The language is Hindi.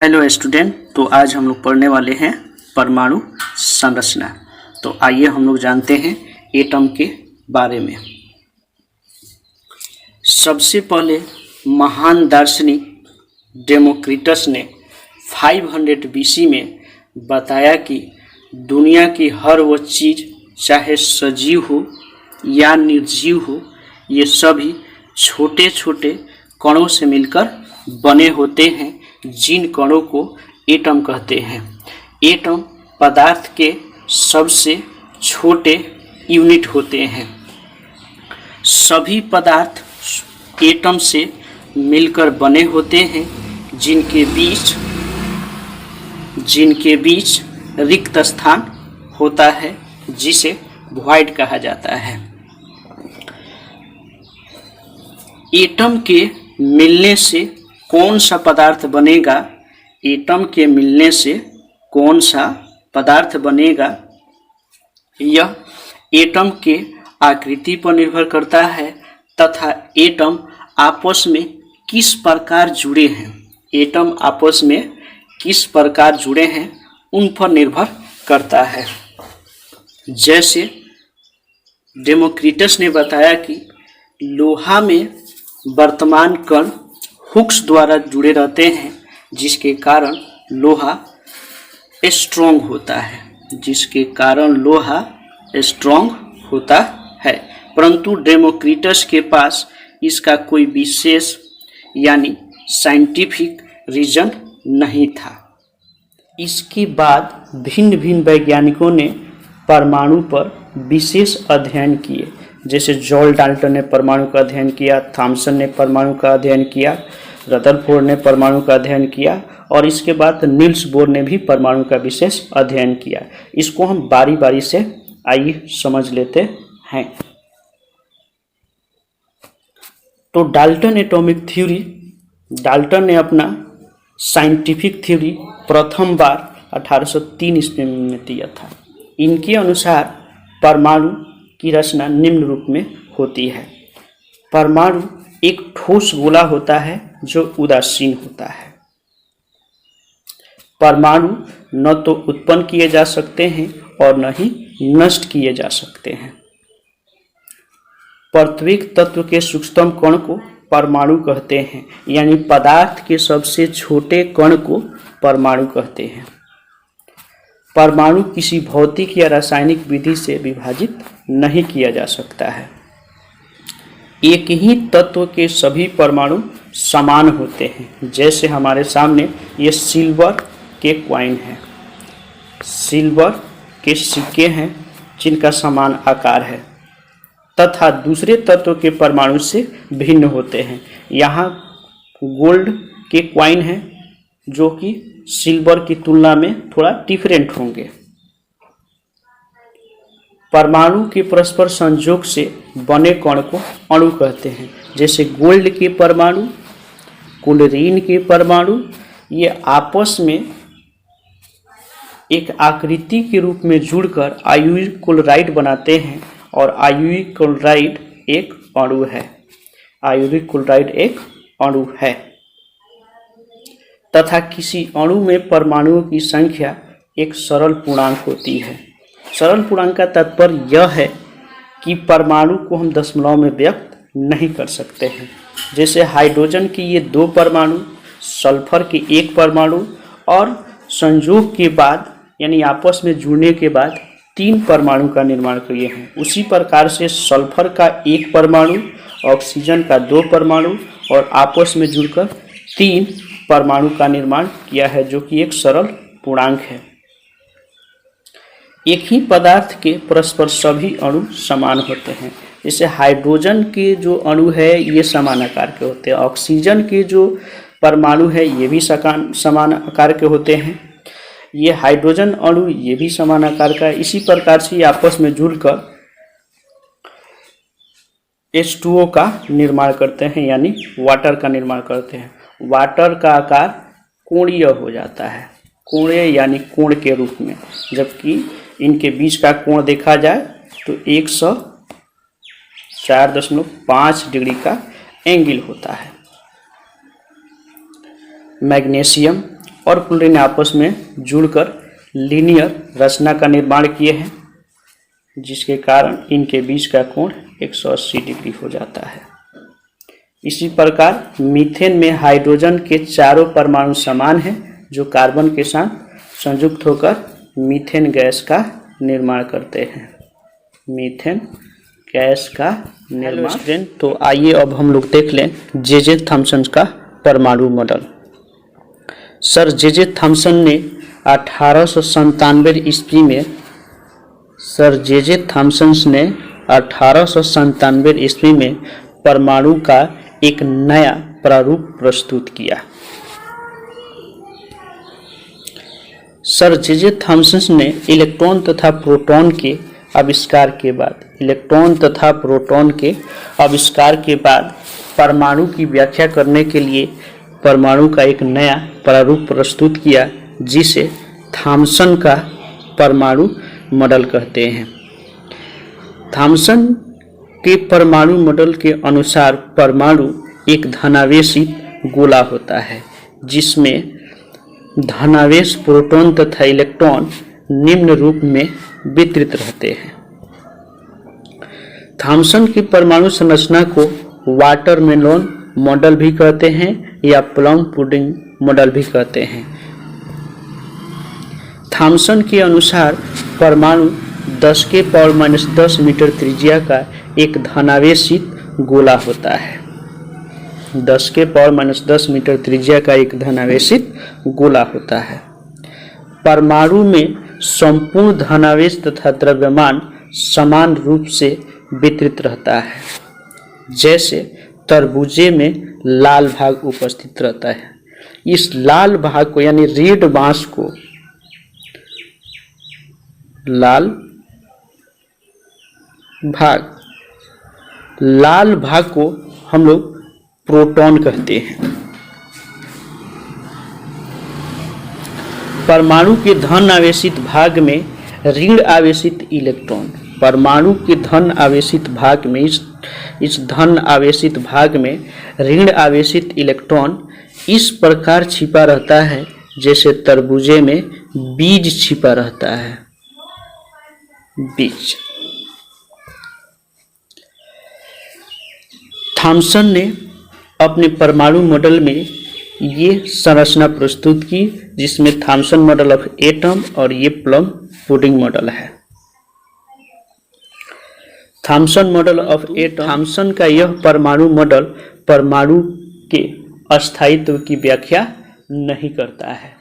हेलो स्टूडेंट, तो आज हम लोग पढ़ने वाले हैं परमाणु संरचना। तो आइए हम लोग जानते हैं एटम के बारे में। सबसे पहले महान दार्शनिक डेमोक्रिटस ने 500 बीसी में बताया कि दुनिया की हर वो चीज़, चाहे सजीव हो या निर्जीव हो, ये सभी छोटे छोटे कणों से मिलकर बने होते हैं, जिन कणों को एटम कहते हैं। एटम पदार्थ के सबसे छोटे यूनिट होते हैं। सभी पदार्थ एटम से मिलकर बने होते हैं, जिनके बीच रिक्त स्थान होता है, जिसे वॉइड कहा जाता है। एटम के मिलने से कौन सा पदार्थ बनेगा? एटम के मिलने से कौन सा पदार्थ बनेगा, यह एटम के आकृति पर निर्भर करता है तथा एटम आपस में किस प्रकार जुड़े हैं, एटम आपस में किस प्रकार जुड़े हैं उन पर निर्भर करता है। जैसे डेमोक्रिटस ने बताया कि लोहा में वर्तमान कण हुक्स द्वारा जुड़े रहते हैं, जिसके कारण लोहा स्ट्रॉन्ग होता है, परंतु डेमोक्रिटस के पास इसका कोई विशेष यानी साइंटिफिक रीजन नहीं था। इसके बाद भिन्न भिन्न वैज्ञानिकों ने परमाणु पर विशेष अध्ययन किए। जैसे जॉन डाल्टन ने परमाणु का अध्ययन किया, थॉमसन ने परमाणु का अध्ययन किया, रदरफोर्ड ने परमाणु का अध्ययन किया और इसके बाद नील्स बोर ने भी परमाणु का विशेष अध्ययन किया। इसको हम बारी बारी से आइए समझ लेते हैं। तो डाल्टन एटॉमिक थ्योरी, डाल्टन ने अपना साइंटिफिक थ्योरी प्रथम बार 1803 ईस्वी में दिया था। इनके अनुसार परमाणु की रचना निम्न रूप में होती है। परमाणु एक ठोस गोला होता है जो उदासीन होता है। परमाणु न तो उत्पन्न किए जा सकते हैं और न ही नष्ट किए जा सकते हैं। प्रत्येक तत्व के सूक्ष्मतम कण को परमाणु कहते हैं, यानी पदार्थ के सबसे छोटे कण को परमाणु कहते हैं। परमाणु किसी भौतिक या रासायनिक विधि से विभाजित नहीं किया जा सकता है। एक ही तत्व के सभी परमाणु समान होते हैं। जैसे हमारे सामने ये सिल्वर के कॉइन हैं, सिल्वर के सिक्के हैं जिनका समान आकार है, तथा दूसरे तत्व के परमाणु से भिन्न होते हैं। यहाँ गोल्ड के कॉइन हैं जो कि सिल्वर की तुलना में थोड़ा डिफरेंट होंगे। परमाणु के परस्पर संयोग से बने कण को अणु कहते हैं। जैसे गोल्ड के परमाणु, क्लोरीन के परमाणु, ये आपस में एक आकृति के रूप में जुड़कर आयोनिक क्लोराइड बनाते हैं और आयोनिक क्लोराइड एक अणु है। आयोनिक क्लोराइड एक अणु है तथा किसी अणु में परमाणुओं की संख्या एक सरल पूर्णांक होती है। सरल पूर्णांक का तात्पर्य यह है कि परमाणु को हम दशमलव में व्यक्त नहीं कर सकते हैं। जैसे हाइड्रोजन की ये 2 परमाणु, सल्फर के 1 परमाणु और संयोग के बाद यानी आपस में जुड़ने के बाद 3 परमाणु का निर्माण किए हैं। उसी प्रकार से सल्फर का 1 परमाणु, ऑक्सीजन का 2 परमाणु और आपस में जुड़कर 3 परमाणु का निर्माण किया है, जो कि एक सरल पूर्णांक है। एक ही पदार्थ के परस्पर सभी अणु समान होते हैं। जैसे हाइड्रोजन के जो अणु है ये समान आकार के होते हैं, ऑक्सीजन के जो परमाणु है ये भी समान आकार के होते हैं, ये हाइड्रोजन अणु ये भी समान आकार का है। इसी प्रकार से आपस में जुड़कर H2O का निर्माण करते हैं, यानी वाटर का निर्माण करते हैं। वाटर का आकार कोणीय हो जाता है, कोणीय यानी कोण के रूप में, जबकि इनके बीच का कोण देखा जाए तो 104.5 डिग्री का एंगल होता है। मैग्नीशियम, और फ्लोरीन आपस में जुड़कर लीनियर रचना का निर्माण किए हैं, जिसके कारण इनके बीच का कोण 180 डिग्री हो जाता है। इसी प्रकार मीथेन में हाइड्रोजन के चारों परमाणु समान हैं, जो कार्बन के साथ संयुक्त होकर मीथेन गैस का निर्माण करते हैं। मीथेन गैस का निर्माण। तो आइए अब हम लोग देख लें जे थॉम्सन का परमाणु मॉडल। सर जे थॉम्सन ने 1897 ईस्वी में परमाणु का एक नया प्रारूप प्रस्तुत किया। सर जे थॉम्सन ने इलेक्ट्रॉन तथा प्रोटॉन के आविष्कार के बाद परमाणु की व्याख्या करने के लिए परमाणु का एक नया प्रारूप प्रस्तुत किया, जिसे थॉम्सन का परमाणु मॉडल कहते हैं। थॉम्सन के परमाणु मॉडल के अनुसार परमाणु एक धनावेशित गोला होता है, जिसमें धनावेश प्रोटॉन तथा इलेक्ट्रॉन निम्न रूप में वितरित रहते हैं। थॉम्सन की परमाणु संरचना को वाटरमेलन मॉडल भी कहते हैं या प्लम पुडिंग मॉडल भी कहते हैं। थॉम्सन के अनुसार परमाणु 10⁻⁻10 मीटर त्रिज्या का एक धनावेशित गोला होता है। 10⁻⁻10 मीटर त्रिज्या का एक धनावेशित गोला होता है। परमाणु में संपूर्ण धनावेश तथा द्रव्यमान समान रूप से वितरित रहता है। जैसे तरबूजे में लाल भाग उपस्थित रहता है। इस लाल भाग को यानी रेड मास को लाल भाग को हम लोग प्रोटॉन कहते हैं। परमाणु के धन आवेशित भाग में ऋण आवेशित इलेक्ट्रॉन, परमाणु के धन आवेशित भाग में इस धन आवेशित भाग में ऋण आवेशित इलेक्ट्रॉन इस प्रकार छिपा रहता है जैसे तरबूजे में बीज छिपा रहता है। बीज। थॉम्सन ने अपने परमाणु मॉडल में ये संरचना प्रस्तुत की, जिसमें थॉम्सन मॉडल ऑफ एटम और ये प्लम पुडिंग मॉडल है। Thomson model of atom. Thomson का यह परमाणु मॉडल परमाणु के अस्थायित्व की व्याख्या नहीं करता है।